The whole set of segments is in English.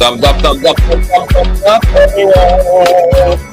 Thumbs up, thumbs up, thumbs up, thumbs up, everyone.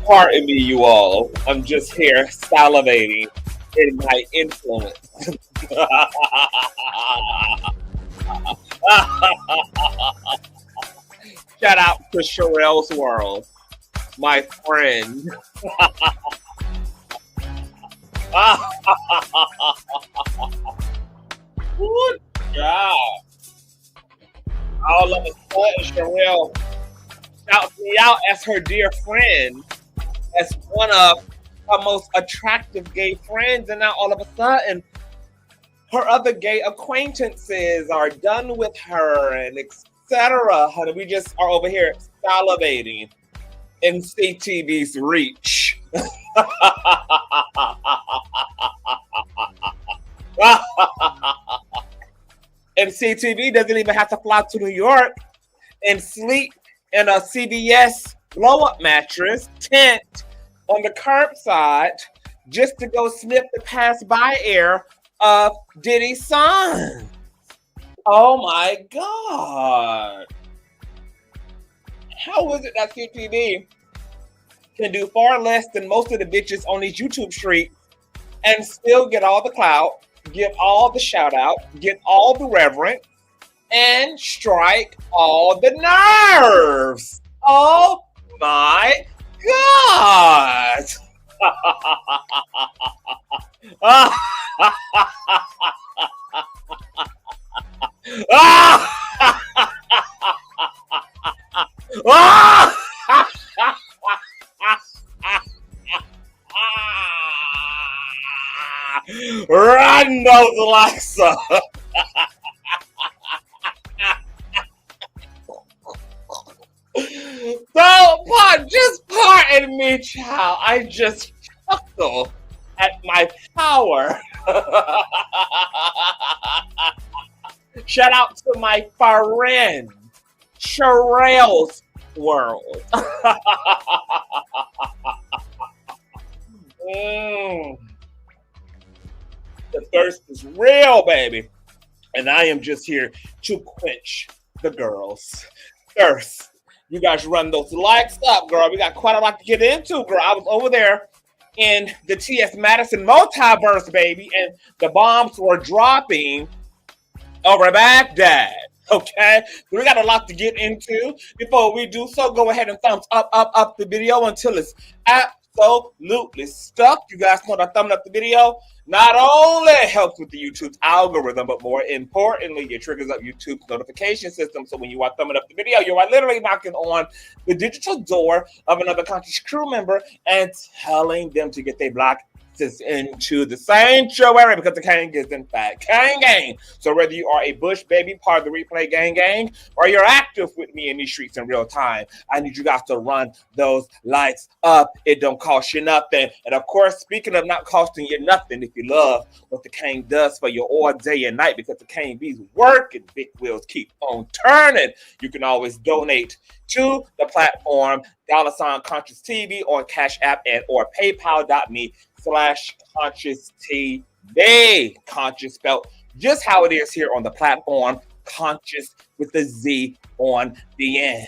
Pardon me, you all. I'm just here salivating in my influence. Shout out to Sherelle's World, my friend. Good job. All of a sudden, Sherelle shouts me out as her dear friend, as one of her most attractive gay friends, and now all of a sudden, her other gay acquaintances are done with her, and etc. Honey, we just are over here salivating in CTV's reach. And CTV doesn't even have to fly to New York and sleep in a CVS blow-up mattress tent on the curbside just to go sniff the pass-by air of Diddy's son. Oh my God. How is it that CTV can do far less than most of the bitches on these YouTube streets and still get all the clout, get all the shout out, get all the reverence, and strike all the nerves? Oh my God. Run run those likes up. So, just pardon me, child. I just chuckle at my power. Shout out to my friend, Sherelle's World. The thirst is real, baby. And I am just here to quench the girls' thirst. You guys run those likes up, girl. We got quite a lot to get into, girl. I was over there in the T.S Madison multiverse, baby, and the bombs were dropping over Baghdad. Okay, we got a lot to get into. Before we do so, go ahead and thumbs up the video until it's absolutely stuck. You guys know that thumbing up the video not only helps with the YouTube's algorithm, but more importantly, it triggers up YouTube's notification system. So when you are thumbing up the video, you are literally knocking on the digital door of another Conscious crew member and telling them to get their block into the sanctuary, because the gang is in fact gang. So whether you are a Bush baby, part of the replay gang, or you're active with me in these streets in real time, I need you guys to run those lights up. It don't cost you nothing. And of course, speaking of not costing you nothing, if you love what the King does for you all day and night, because the King be's working, big wheels keep on turning, you can always donate to the platform $Consciouztv on Cash App and or PayPal.me/ConsciouzTV. Conscious spelled just how it is here on the platform, Conscious with the Z on the end.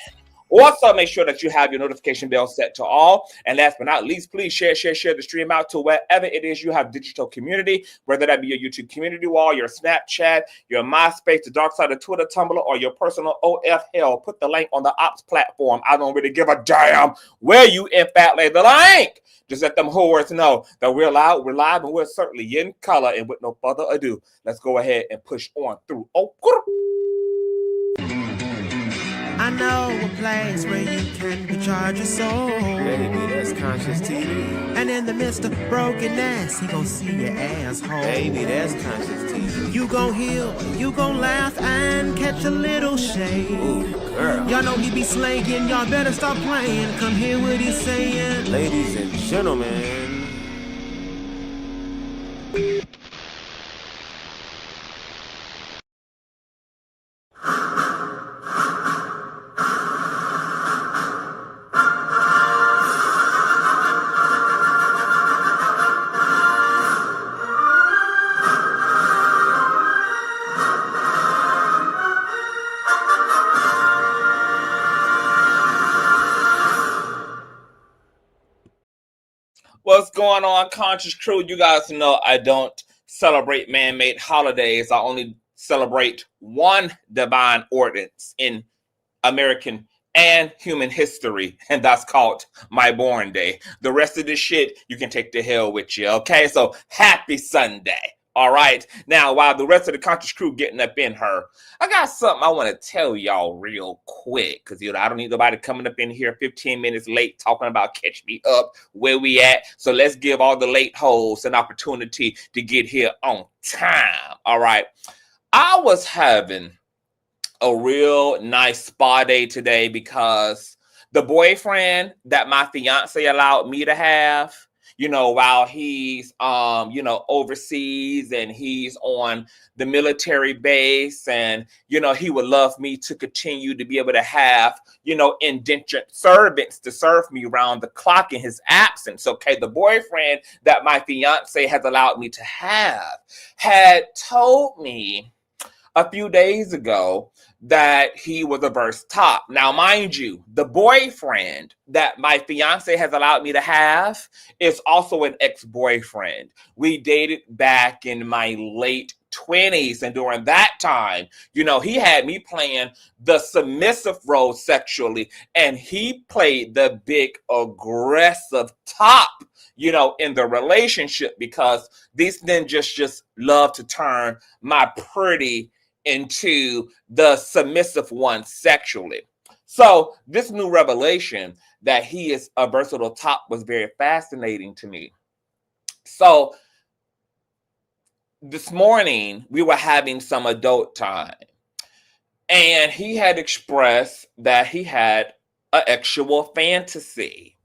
Also, make sure that you have your notification bell set to all. And last but not least, please share the stream out to wherever it is you have digital community, whether that be your YouTube community wall, your Snapchat, your MySpace, the dark side of Twitter, Tumblr, or your personal OF hell. Put the link on the ops platform. I don't really give a damn where you in fact lay the link. Just let them whores know that we're loud, we're live, and we're certainly in color. And with no further ado, let's go ahead and push on through. I know a place where you can recharge your soul. Baby, that's Consciouztv. And in the midst of brokenness, he gon' see your asshole. Baby, that's Consciouztv. You gon' heal, you gon' laugh and catch a little shade. Ooh, girl. Y'all know he be slaying, y'all better stop playing. Come hear what he's saying. Ladies and gentlemen. What's going on, Conscious crew? You guys know I don't celebrate man-made holidays. I only celebrate one divine ordinance in American and human history, and that's called my born day. The rest of this shit, you can take to hell with you, okay? So happy Sunday. All right. Now, while the rest of the Conscious crew getting up in her, I got something I want to tell y'all real quick, because I don't need nobody coming up in here 15 minutes late talking about catch me up, where we at. So let's give all the late hoes an opportunity to get here on time. All right. I was having a real nice spa day today because the boyfriend that my fiance allowed me to have, while he's, overseas and he's on the military base, and, he would love me to continue to be able to have, indentured servants to serve me around the clock in his absence. Okay. The boyfriend that my fiance has allowed me to have had told me a few days ago that he was a verse top. Now, mind you, the boyfriend that my fiance has allowed me to have is also an ex-boyfriend. We dated back in my late 20s, and during that time, he had me playing the submissive role sexually, and he played the big aggressive top, in the relationship, because these ninjas just love to turn my pretty into the submissive one sexually. So this new revelation that he is a versatile top was very fascinating to me. So this morning we were having some adult time, and he had expressed that he had an actual fantasy.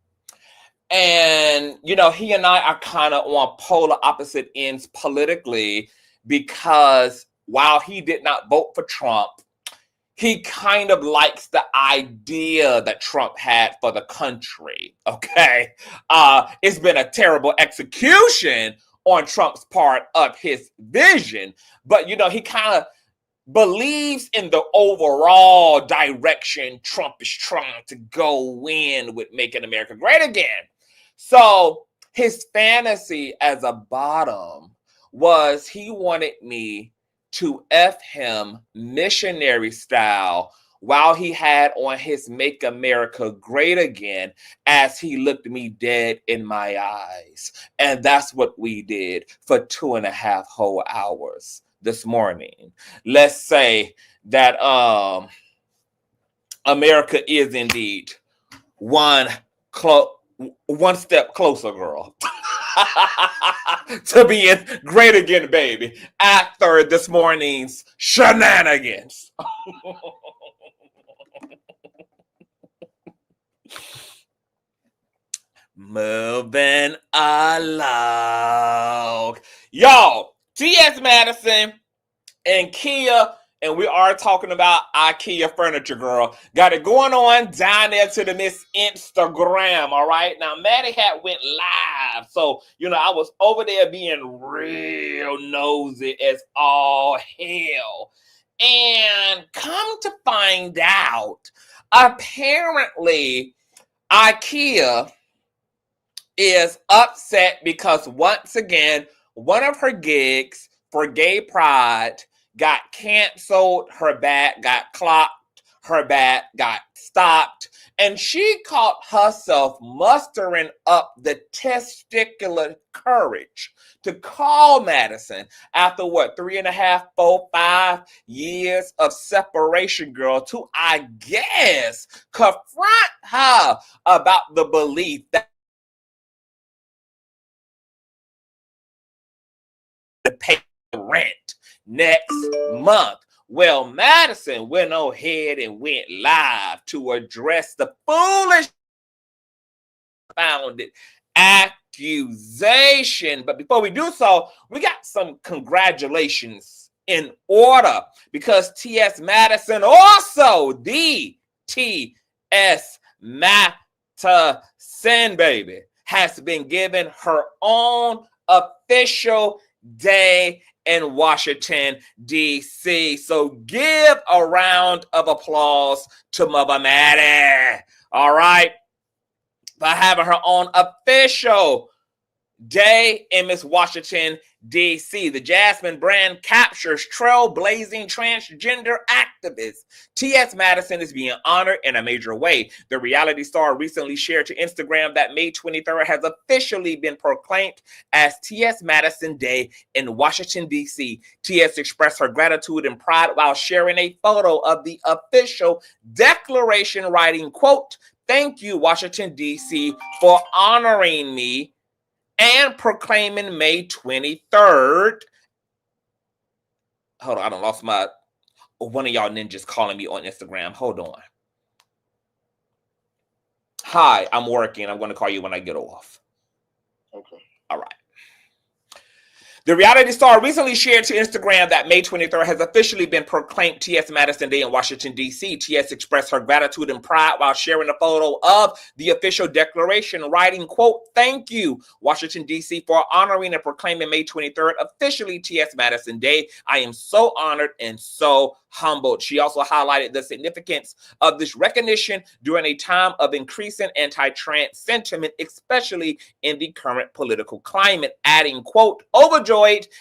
And, you know, he and I are kind of on polar opposite ends politically, because while he did not vote for Trump, he kind of likes the idea that Trump had for the country. Okay. It's been a terrible execution on Trump's part of his vision, but, you know, he kind of believes in the overall direction Trump is trying to go in with making America great again. So his fantasy as a bottom was he wanted me to F him missionary style while he had on his Make America Great Again, as he looked me dead in my eyes. And that's what we did for 2.5 whole hours this morning. Let's say that America is indeed one step closer, girl, to being great again, baby, after this morning's shenanigans. Moving along. Y'all, T.S. Madison and Khia, and we are talking about IKEA furniture, girl. Got it going on down there to the Miss Instagram, all right? Now, Maddie had went live, so, you know, I was over there being real nosy as all hell. And come to find out, apparently, IKEA is upset because, once again, one of her gigs for Gay Pride got canceled, her back got clocked, her back got stopped, and she caught herself mustering up the testicular courage to call Madison after 3.5, 4, 5 years of separation, girl, to, I guess, confront her about the belief that to pay rent next month. Well, Madison went ahead and went live to address the foolish founded accusation. But before we do so, we got some congratulations in order, because T.S. Madison, also the T.S. Madison, baby, has been given her own official day in Washington, D.C. So give a round of applause to Mother Maddie, all right, for having her own official day in Miss Washington, D.C. The Jasmine brand captures trailblazing transgender activist. T.S. Madison is being honored in a major way. The reality star recently shared to Instagram that May 23rd has officially been proclaimed as T.S. Madison Day in Washington, D.C. T.S. expressed her gratitude and pride while sharing a photo of the official declaration, writing, quote, "Thank you, Washington, D.C., for honoring me and proclaiming May 23rd. Hold on, I done lost my one of y'all ninjas calling me on Instagram. Hold on. Hi, I'm working. I'm going to call you when I get off. Okay. All right. The reality star recently shared to Instagram that May 23rd has officially been proclaimed T.S. Madison Day in Washington, D.C. T.S. expressed her gratitude and pride while sharing a photo of the official declaration, writing, quote, "Thank you, Washington, D.C., for honoring and proclaiming May 23rd officially T.S. Madison Day. I am so honored and so humbled." She also highlighted the significance of this recognition during a time of increasing anti-trans sentiment, especially in the current political climate, adding, quote, "Overjoyed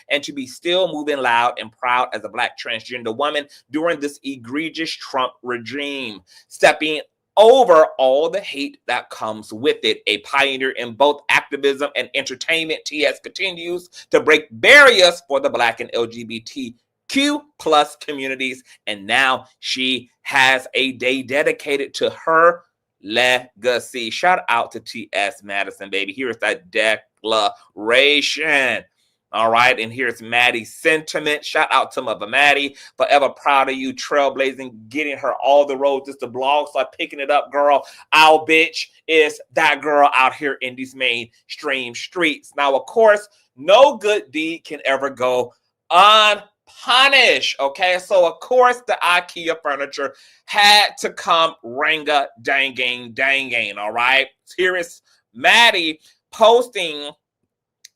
and to be still moving loud and proud as a Black transgender woman during this egregious Trump regime, stepping over all the hate that comes with it. A pioneer in both activism and entertainment, T.S. continues to break barriers for the Black and LGBTQ plus communities, and now she has a day dedicated to her legacy." Shout out to T.S. Madison, baby. Here is that declaration. All right, and here's Maddie's sentiment. Shout out to Mother Maddie. Forever proud of you, trailblazing, getting her all the roads. Just the blog start picking it up, girl. Our bitch is that girl out here in these mainstream streets. Now, of course, no good deed can ever go unpunished. Okay, so of course the IKEA furniture had to come ring-a-dang-gang. All right, here is Maddie posting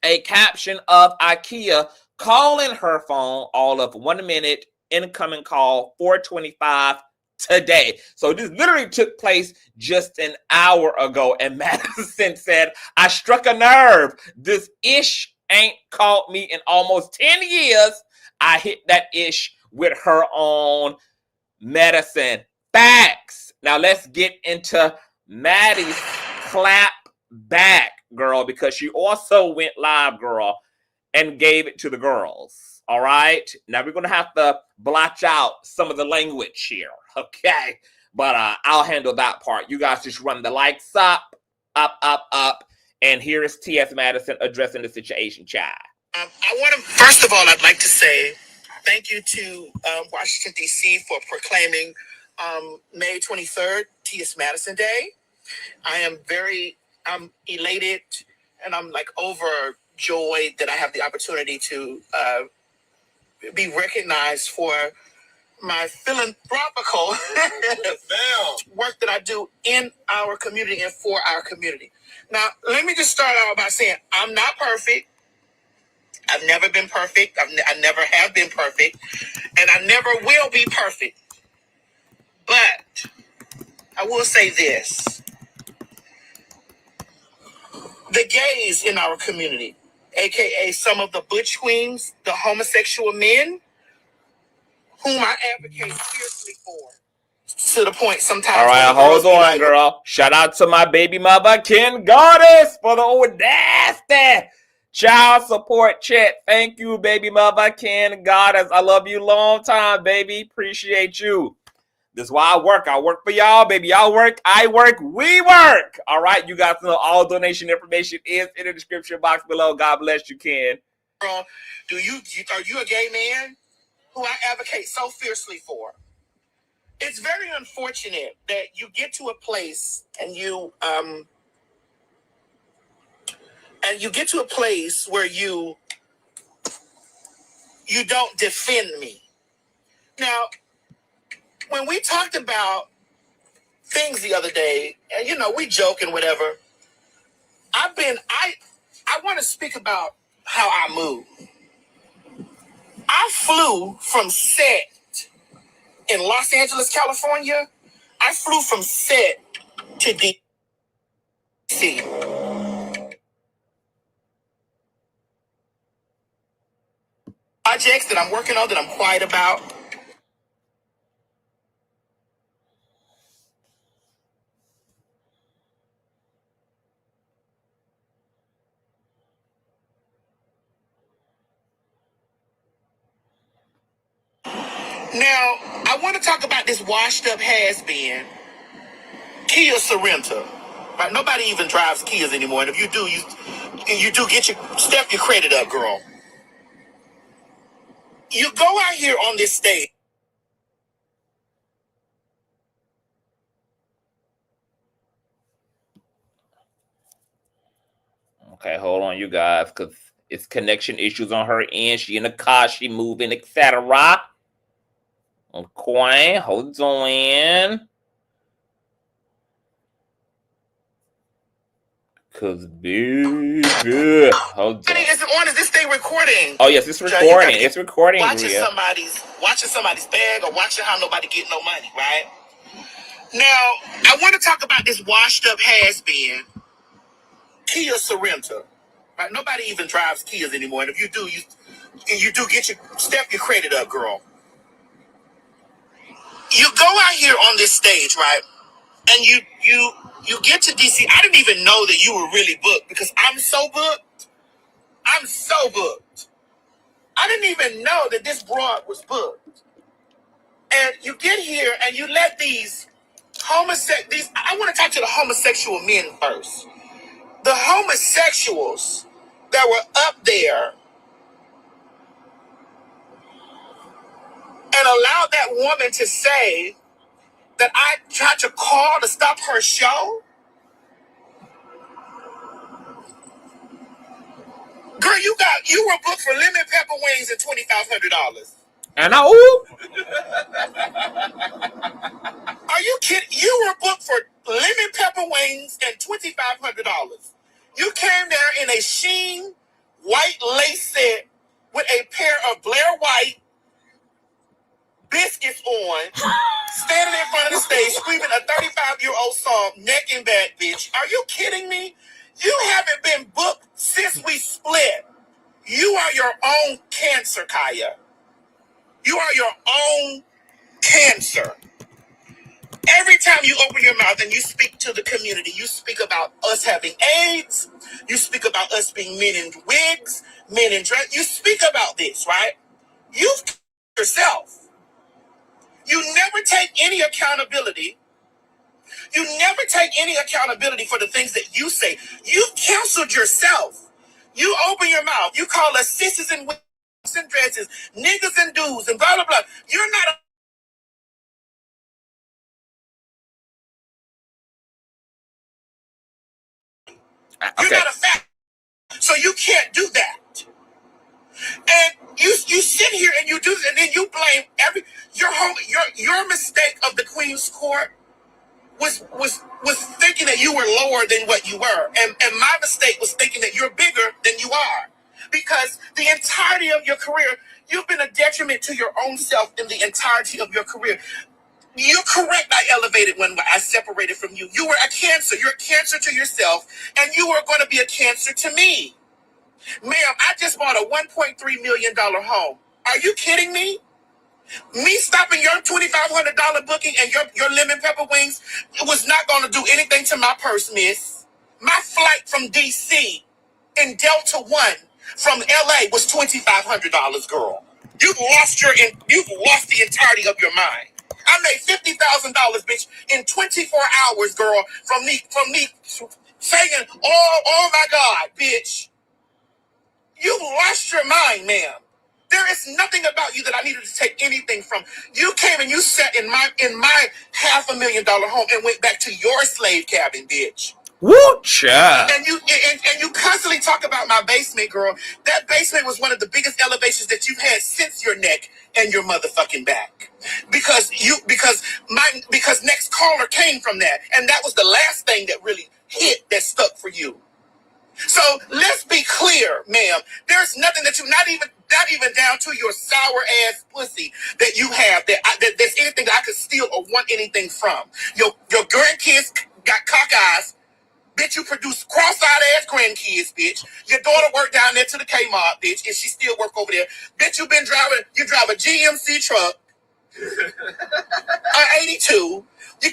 a caption of IKEA calling her phone all of 1 minute, incoming call 4:25 today. So this literally took place just an hour ago. And Madison said, I struck a nerve. This ish ain't called me in almost 10 years. I hit that ish with her on medicine. Facts. Now let's get into Maddie's Clapback, girl, because she also went live, girl, and gave it to the girls. All right. Now we're gonna have to blotch out some of the language here, okay? But I'll handle that part. You guys just run the likes up. And here is T.S. Madison addressing the situation, child. I want to, first of all, I'd like to say thank you to Washington, D.C. for proclaiming May 23rd, T.S. Madison Day. I am I'm elated and I'm like overjoyed that I have the opportunity to be recognized for my philanthropical work that I do in our community and for our community. Now, let me just start out by saying I'm not perfect. I've never been perfect. I never have been perfect. And I never will be perfect. But I will say this. The gays in our community, a.k.a. some of the butch queens, the homosexual men, whom I advocate fiercely for, to the point sometimes. All right, hold on, girl. Shout out to my baby mother, Ken Goddess, for the old nasty child support check. Thank you, baby mother, Ken Goddess. I love you long time, baby. Appreciate you. This is why I work. I work for y'all, baby. Y'all work, I work, we work. All right, you guys know all donation information is in the description box below. God bless you, Ken. Are you a gay man who I advocate so fiercely for? It's very unfortunate that you get to a place and you get to a place where you don't defend me. Now, when we talked about things the other day, and we joke and whatever, I want to speak about how I move. I flew from set in Los Angeles, California. I flew from set to D.C. Projects that I'm working on that I'm quiet about. Now, I want to talk about this washed-up has-been, Kia Sorrento. Right? Nobody even drives Kias anymore, and if you do, step your credit up, girl. You go out here on this stage. Okay, hold on, you guys, because it's connection issues on her end. She in the car, she moving, etc. Okay, hold on. Cause baby, hold on. Is it on? Is this thing recording? Oh yes, it's recording. It's recording. Watching somebody's bag or watching how nobody get no money, right? Now, I want to talk about this washed up has-been, Kia Sorrento. Right? Nobody even drives Kias anymore, and if you do, step your credit up, girl. You go out here on this stage, right? And you get to DC. I didn't even know that you were really booked because I'm so booked. I didn't even know that this broad was booked. And you get here and you let I want to talk to the homosexual men first. The homosexuals that were up there allow that woman to say that I tried to call to stop her show? Girl, you were booked for lemon pepper wings and $2,500. And ooh. Are you kidding? You were booked for lemon pepper wings and $2,500. You came there in a sheen white lace set with a pair of Blair White biscuits on, standing in front of the stage, screaming a 35-year-old song, neck and back, bitch. Are you kidding me? You haven't been booked since we split. You are your own cancer, Khia. You are your own cancer. Every time you open your mouth and you speak to the community, you speak about us having AIDS. You speak about us being men in wigs, men in dress. You speak about this, right? You yourself. You never take any accountability. You never take any accountability for the things that you say. You've canceled yourself. You open your mouth. You call us sisters and wigs and dresses, niggas and dudes, and blah, blah, blah. You're not a You're not a fact. So you can't do that. And you sit here and you do this, and then you blame your mistake of the Queen's Court was thinking that you were lower than what you were. And my mistake was thinking that you're bigger than you are. Because the entirety of your career, you've been a detriment to your own self in the entirety of your career. You're correct. I elevated when I separated from you. You were a cancer. You're a cancer to yourself, and you are going to be a cancer to me. Ma'am, I just bought a $1.3 million home. Are you kidding me? Me stopping your $2,500 booking and your lemon pepper wings, it was not going to do anything to my purse, miss. My flight from D.C. in Delta One from L.A. was $2,500, girl. You've lost the entirety of your mind. I made $50,000, bitch, in 24 hours, girl, from me saying, oh my God, bitch. You've lost your mind, ma'am. There is nothing about you that I needed to take anything from. You came and you sat in my $500,000 home and went back to your slave cabin, bitch. Woo, child. And you constantly talk about my basement, girl. That basement was one of the biggest elevations that you've had since your neck and your motherfucking back. Because Next Caller came from that. And that was the last thing that really hit, that stuck for you. So let's be clear, ma'am. There's nothing that you, not even down to your sour ass pussy that you have that's anything that I could steal or want anything from. Your grandkids got cock eyes. Bitch, you produce cross-eyed ass grandkids, bitch. Your daughter worked down there to the Kmart, bitch, and she still work over there. Bitch, you drive a GMC truck, an 82. You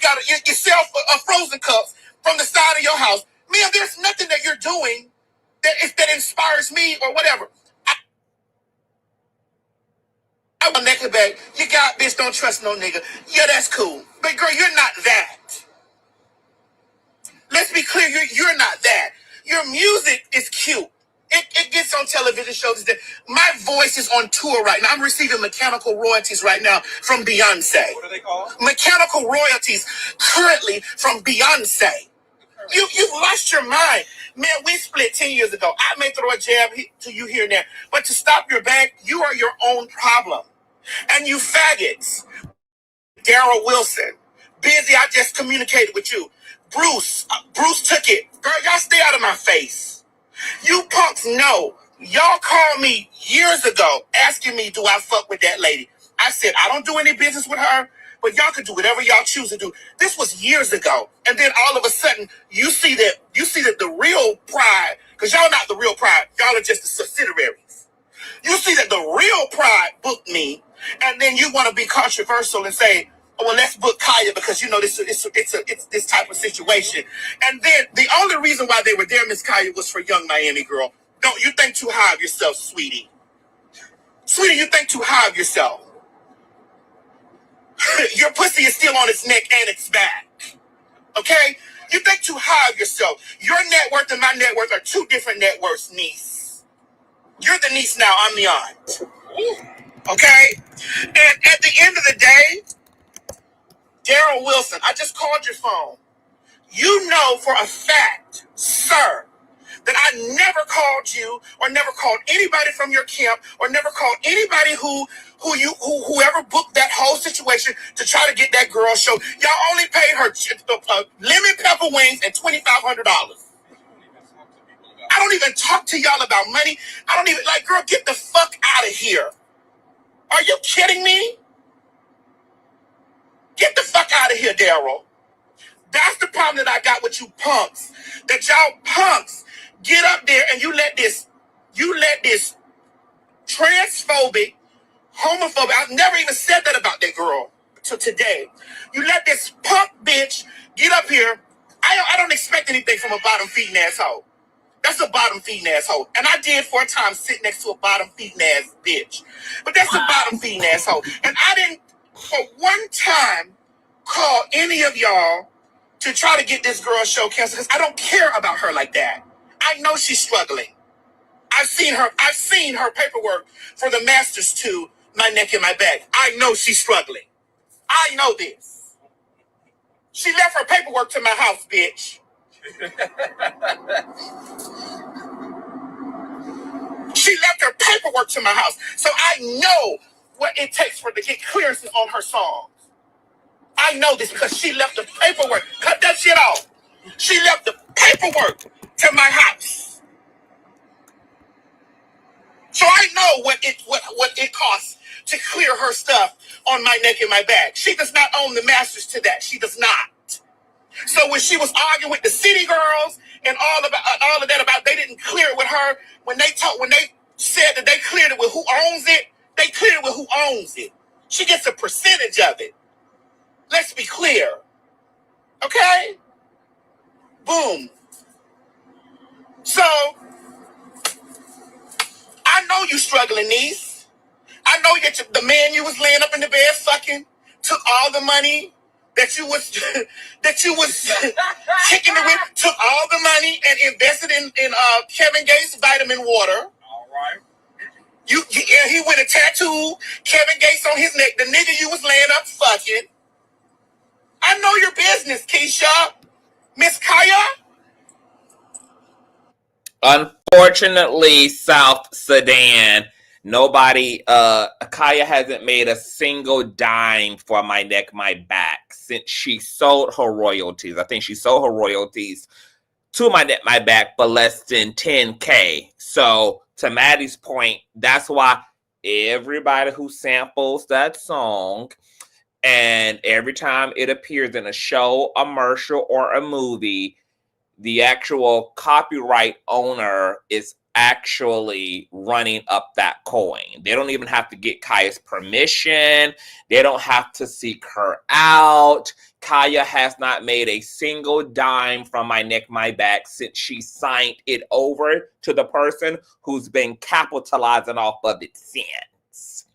sell frozen cups from the side of your house. Man, there's nothing that you're doing that inspires me or whatever. I want naked bag. You got, bitch, don't trust no nigga. Yeah, that's cool. But girl, you're not that. Let's be clear, you're not that. Your music is cute. It gets on television shows. My voice is on tour right now. I'm receiving mechanical royalties right now from Beyonce. What are they called? Mechanical royalties currently from Beyonce. You've lost your mind. Man, we split 10 years ago. I may throw a jab to you here and there. But to stop your bag, you are your own problem. And you faggots. Daryl Wilson. Busy, I just communicated with you. Bruce took it. Girl, y'all stay out of my face. You punks know. Y'all called me years ago asking me, do I fuck with that lady? I said, I don't do any business with her, but y'all can do whatever y'all choose to do. This was years ago. And then all of a sudden, you see that the real Pride, because y'all not the real Pride, y'all are just the subsidiaries. You see that the real Pride booked me, and then you want to be controversial and say, oh, well, let's book Khia because, you know, it's this type of situation. And then the only reason why they were there, Miss Khia, was for Young Miami Girl. Don't you think too high of yourself, sweetie. Sweetie, you think too high of yourself. Your pussy is still on its neck and its back. Okay? You think too high of yourself. Your net worth and my net worth are two different net worths, niece. You're the niece now, I'm the aunt. Okay? And at the end of the day, Daryl Wilson, I just called your phone. You know for a fact, sir, that I never called you or never called anybody from your camp or never called anybody whoever booked that whole situation to try to get that girl show. Y'all only paid her lemon pepper wings and $2,500. I don't even talk to y'all about money. I don't even girl, get the fuck out of here. Are you kidding me? Get the fuck out of here, Daryl. That's the problem that I got with you punks. That y'all punks get up there and you let this transphobic, homophobic, I've never even said that about that girl till today. You let this punk bitch get up here. I don't expect anything from a bottom feeding asshole. That's a bottom feeding asshole. And I did for a time sit next to a bottom feeding ass bitch. But that's a bottom feeding asshole. And I didn't for one time call any of y'all to try to get this girl show canceled because I don't care about her like that. I know she's struggling. I've seen her paperwork for the Masters to My Neck and My Back. I know she's struggling. I know this. She left her paperwork to my house, bitch. She left her paperwork to my house. So I know what it takes for to get clearances on her songs. I know this because she left the paperwork. Cut that shit off. She left the paperwork to my house. So I know what it costs to clear her stuff on My Neck and My Back. She does not own the masters to that. She does not. So when she was arguing with the city girls and all of that about they didn't clear it with her, when they said that they cleared it with who owns it, they cleared it with who owns it. She gets a percentage of it. Let's be clear. Okay? Boom. So I know you struggling, niece. I know the man you was laying up in the bed fucking took all the money that you was kicking it with, took all the money and invested in Kevin Gates vitamin water. All right. He went and tattooed Kevin Gates on his neck. The nigga you was laying up fucking. I know your business, Keisha. Miss Khia. Unfortunately, South Sudan, nobody, Khia hasn't made a single dime for My Neck, My Back since she sold her royalties. I think she sold her royalties to My Neck, My Back for less than $10K. So, to Maddie's point, that's why everybody who samples that song and every time it appears in a show, a commercial, or a movie, the actual copyright owner is actually running up that coin. They don't even have to get Khia's permission. They don't have to seek her out. Khia has not made a single dime from My Neck, My Back since she signed it over to the person who's been capitalizing off of it since.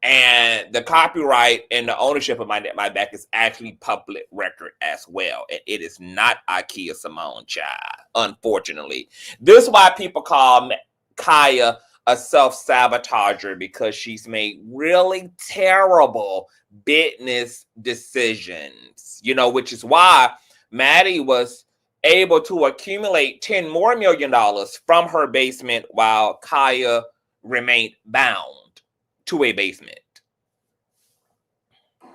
And the copyright and the ownership of My Neck, My Back is actually public record as well. And it is not Ikea Simone child, unfortunately. This is why people call Khia a self-sabotager, because she's made really terrible business decisions, which is why Maddie was able to accumulate $10 million more from her basement while Khia remained bound to a basement. I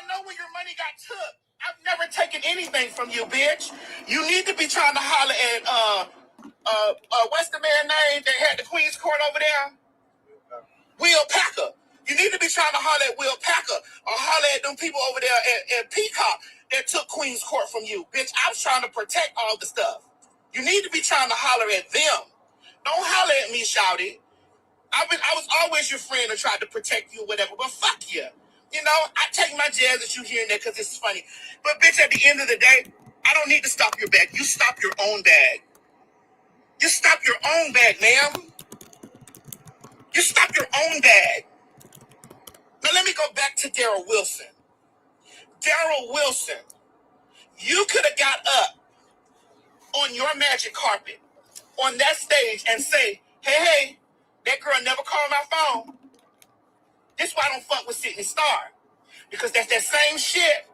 know where your money got took. I've never taken anything from you, bitch. You need to be trying to holler at what's the man's name that had the Queen's Court over there? Will Packer. You need to be trying to holler at Will Packer or holler at them people over there at Peacock that took Queen's Court from you, bitch. I was trying to protect all the stuff. You need to be trying to holler at them. Don't holler at me, shouty. I was always your friend and tried to protect you or whatever, but fuck you. I take my jazz at you here and there because it's funny. But bitch, at the end of the day, I don't need to stop your bag. You stop your own bag. You stop your own bag, ma'am. You stop your own bag. Now let me go back to Daryl Wilson. Daryl Wilson, you could have got up on your magic carpet on that stage and say, hey, That girl never called my phone. This why I don't fuck with Sydney Star. Because that's that same shit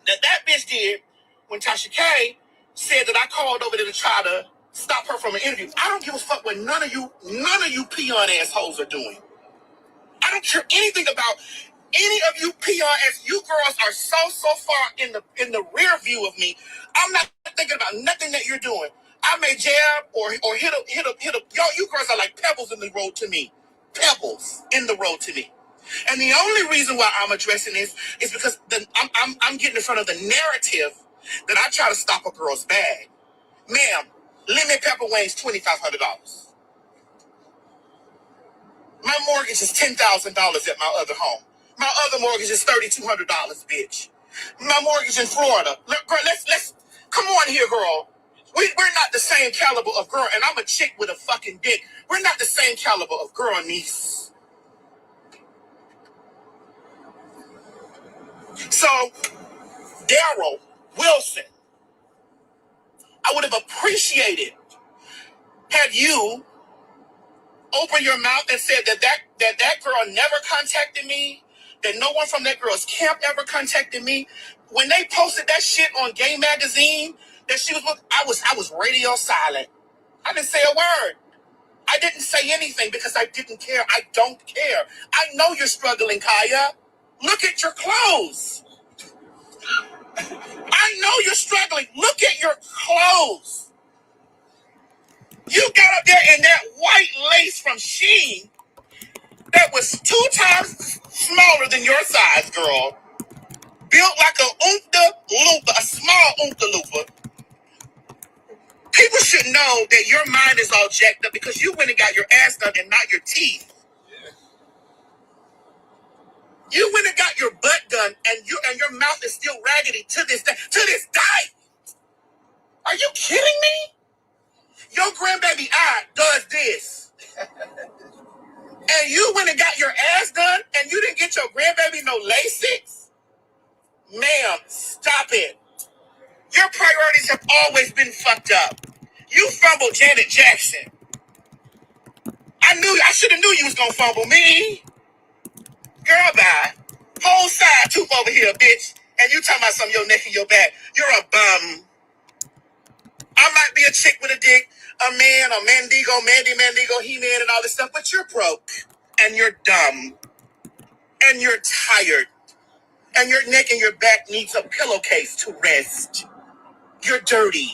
that bitch did when Tasha K said that I called over there to try to stop her from an interview. I don't give a fuck what none of you peon assholes are doing. I don't care anything about any of you peon ass. You girls are so far in the rear view of me. I'm not thinking about nothing that you're doing. I may jab or hit a. Y'all, you girls are like pebbles in the road to me. Pebbles in the road to me. And the only reason why I'm addressing this is because I'm getting in front of the narrative that I try to stop a girl's bag. Ma'am, lemon pepper wings, $2,500. My mortgage is $10,000 at my other home. My other mortgage is $3,200, bitch. My mortgage in Florida. Look, girl, let's come on here, girl. We're not the same caliber of girl, and I'm a chick with a fucking dick. We're not the same caliber of girl, niece. So, Daryl Wilson, I would have appreciated had you opened your mouth and said that girl never contacted me, that no one from that girl's camp ever contacted me. When they posted that shit on Gay Magazine, that she was with, I was radio silent. I didn't say a word. I didn't say anything because I didn't care. I don't care. I know you're struggling, Khia. Look at your clothes. I know you're struggling. Look at your clothes. You got up there in that white lace from Shein that was 2 times smaller than your size, girl. Built like a Oompa Loompa, a small Oompa Loompa. People should know that your mind is all jacked up because you went and got your ass done and not your teeth. You went and got your butt done and your mouth is still raggedy to this day. To this day! Are you kidding me? Your grandbaby eye does this. And you went and got your ass done and you didn't get your grandbaby no LASIK? Ma'am, stop it. Your priorities have always been fucked up. You fumbled Janet Jackson. I should have knew you was gonna fumble me. Girl, bye. Whole side tooth over here, bitch. And you talking about something your neck and your back. You're a bum. I might be a chick with a dick, a man, a Mandigo, Mandigo, He-Man, and all this stuff, but you're broke. And you're dumb. And you're tired. And your neck and your back needs a pillowcase to rest. You're dirty.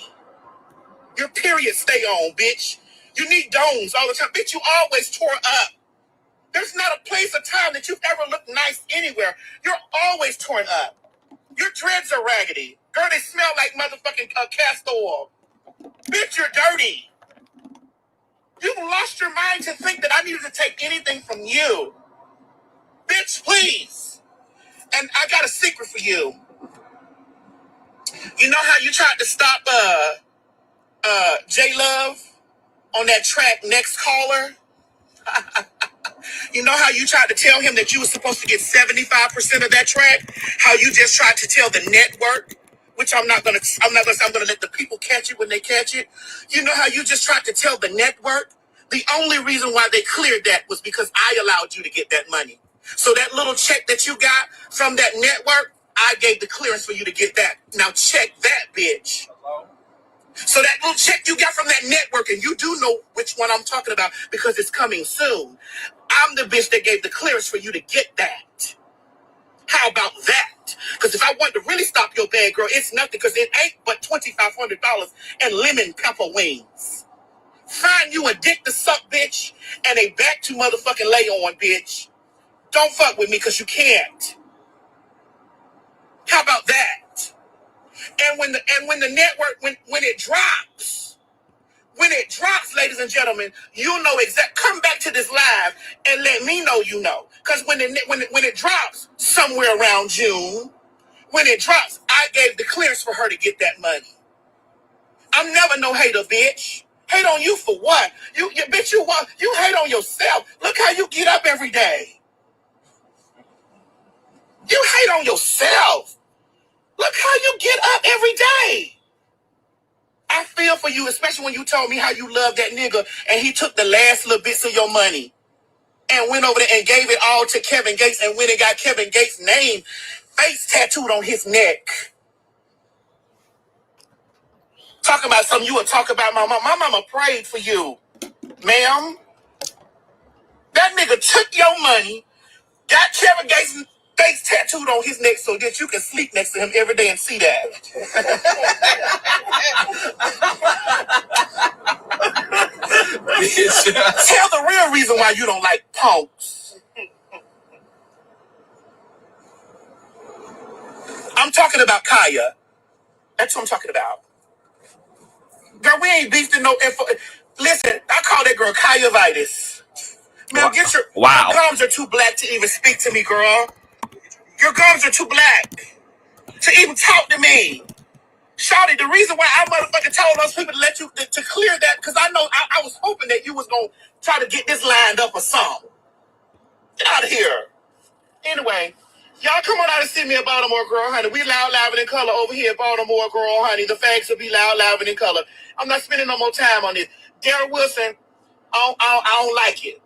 Your period stay on, bitch. You need domes all the time. Bitch, you always tore up. There's not a place or time that you've ever looked nice anywhere. You're always torn up. Your dreads are raggedy. Girl, they smell like motherfucking castor oil. Bitch, you're dirty. You've lost your mind to think that I needed to take anything from you. Bitch, please. And I got a secret for you. You know how you tried to stop J-Love on that track Next Caller? You know how you tried to tell him that you were supposed to get 75% of that track? How you just tried to tell the network, which I'm gonna let the people catch it when they catch it. You know how you just tried to tell the network? The only reason why they cleared that was because I allowed you to get that money. So that little check that you got from that network, I gave the clearance for you to get that. Now check that, bitch. So that little check you got from that network, and you do know which one I'm talking about because it's coming soon. I'm the bitch that gave the clearance for you to get that. How about that? Because if I want to really stop your bag, girl, it's nothing because it ain't but $2,500 and lemon pepper wings. Find you a dick to suck, bitch, and a back to motherfucking lay on, bitch. Don't fuck with me because you can't. How about that? And when the network, when it drops, ladies and gentlemen, you'll know exactly. Come back to this live and let me know you know. Because when it drops somewhere around June, when it drops, I gave the clearance for her to get that money. I'm never no hater, bitch. Hate on you for what? You bitch, you hate on yourself. Look how you get up every day. You hate on yourself. Look how you get up every day. I I feel for you, especially when you told me how you love that nigga and he took the last little bits of your money and went over there and gave it all to Kevin Gates and went and got Kevin Gates' name face tattooed on his neck. Talking about something you would talk about my mama. My mama prayed for you, ma'am. That nigga took your money, got Kevin Gates' face tattooed on his neck so that you can sleep next to him every day and see that. Tell the real reason why you don't like punks. I'm talking about Khia. That's what I'm talking about. Girl, we ain't beefed in no info. Listen, I call that girl Khia-vitis. Man, get your gums are too black to even speak to me, girl. Your gums are too black to even talk to me. Shawty, the reason why I motherfucking told those people to let you to clear that, because I know I was hoping that you was gonna try to get this lined up or something. Get out of here. Anyway, y'all come on out and see me at Baltimore, girl, honey. We loud, loud, in color over here at Baltimore, girl, honey. The facts will be loud, loud, in color. I'm not spending no more time on this. Darren Wilson, I don't like it.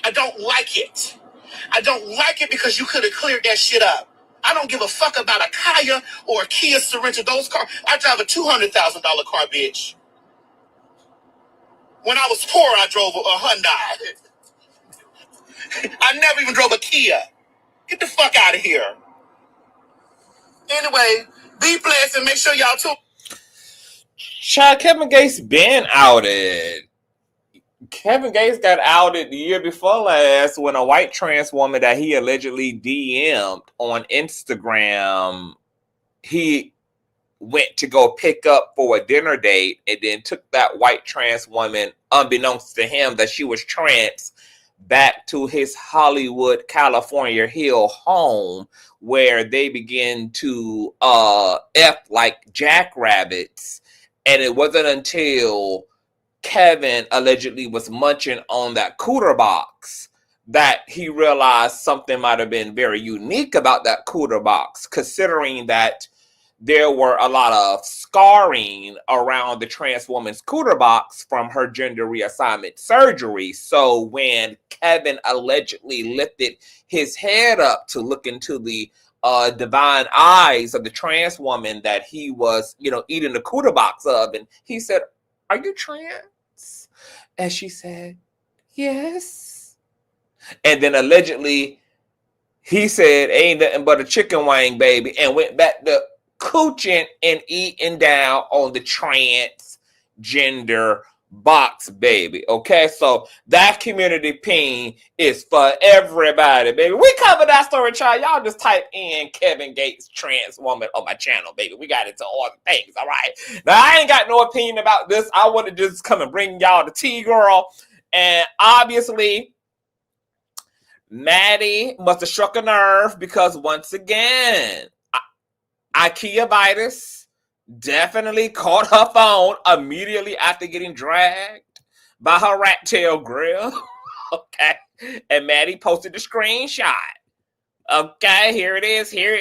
I don't like it. I don't like it because you could have cleared that shit up. I don't give a fuck about a Khia or a Kia Sorento. Those cars, I drive a $200,000 car, bitch. When I was poor, I drove a Hyundai. I never even drove a Kia. Get the fuck out of here. Anyway, be blessed and make sure y'all too. Child, Kevin Gates been outed. Kevin Gates got outed the year before last when a white trans woman that he allegedly DM'd on Instagram, he went to go pick up for a dinner date and then took that white trans woman, unbeknownst to him that she was trans, back to his Hollywood, California Hill home where they began to F like jackrabbits. And it wasn't until Kevin allegedly was munching on that cooter box that he realized something might have been very unique about that cooter box, considering that there were a lot of scarring around the trans woman's cooter box from her gender reassignment surgery. So when Kevin allegedly lifted his head up to look into the divine eyes of the trans woman that he was, eating the cooter box of, and he said, "Are you trans?" And she said, "Yes." And then allegedly he said, "Ain't nothing but a chicken wing, baby," and went back to cooching and eating down on the transgender box, baby. Okay, so that community ping is for everybody, baby. We covered that story, child. Y'all just type in Kevin Gates trans woman on my channel, baby. We got into all the things, all right? Now, I ain't got no opinion about this. I want to just come and bring y'all the tea, girl. And obviously, Maddie must have struck a nerve because once again, Khia-vitis definitely caught her phone immediately after getting dragged by her rat tail grill. Okay. And Maddie posted the screenshot. Okay, here it is. Here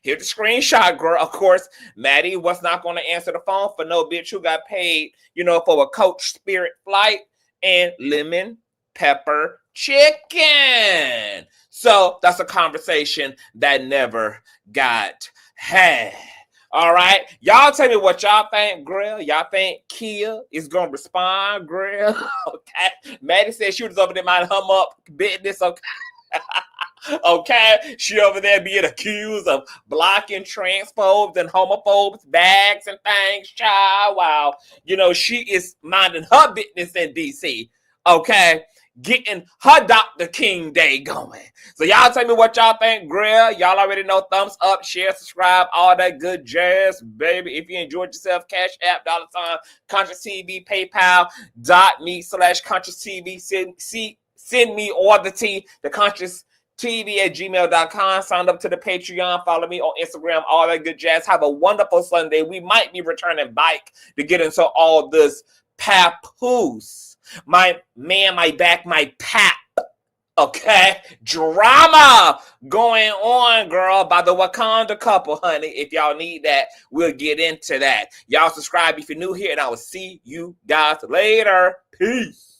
the screenshot, girl. Of course, Maddie was not going to answer the phone for no bitch who got paid, for a Coach Spirit flight and lemon pepper chicken. So that's a conversation that never got had. All right. Y'all tell me what y'all think, Grill. Y'all think Khia is going to respond, Grill? Okay. Maddie said she was over there mind hum up business. Okay. Okay. She over there being accused of blocking transphobes and homophobes, bags and things. Child. Wow. She is minding her business in D.C. Okay. Getting her Dr. King Day going. So y'all tell me what y'all think, Grill. Y'all already know, thumbs up, share, subscribe, all that good jazz, baby. If you enjoyed yourself, Cash App, $, Consciouztv, PayPal.me/Consciouztv. Send me all the tea, the Consciouztv@gmail.com. Sign up to the Patreon. Follow me on Instagram, all that good jazz. Have a wonderful Sunday. We might be returning bike to get into all this papoose. My man, my back, my pap. Okay, drama going on, girl, by the Wakanda couple, honey. If y'all need that, we'll get into that. Y'all subscribe if you're new here, and I will see you guys later. Peace.